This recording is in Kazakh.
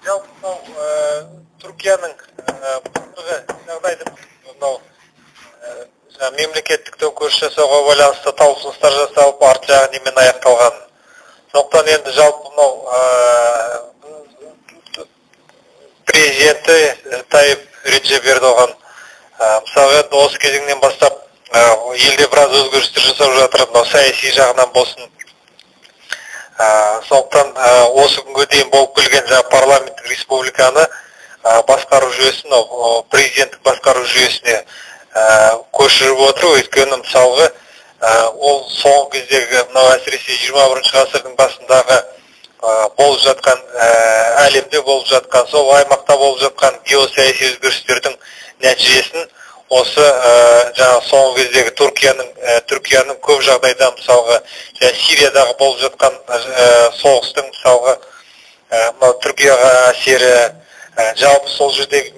жалпы Түркияның жағдайды мемлекеттік төңкеріс жасауға байланысты талпыныстар жасалып, арты жағы немен аяқталған. Сондықтан енді жалпы президенті Тайып Реджеп Ердоған мысалы осы кезеңнен бастап елде біраз өзгерістер жасап жатыр, саяси жағынан болсын. Сондықтан осы күнге дейін болып келген парламенттік республиканы басқару жүйесін президенттік басқару жүйесіне көшіріп отыр. Өйткені мысалғы ол соңғы кездегі әсіресе 21 ғасырдың басындағы болып жатқан әлемде болып жатқан, сол аймақта болып жатқан геосаяси өзгерістердің нәтижесін осы соңғы кездегі Түркияның көп жағдайда мысалғы Сириядағы болып жатқан соғыстың мысалғы Түркияға әсері, жалпы сол жердегі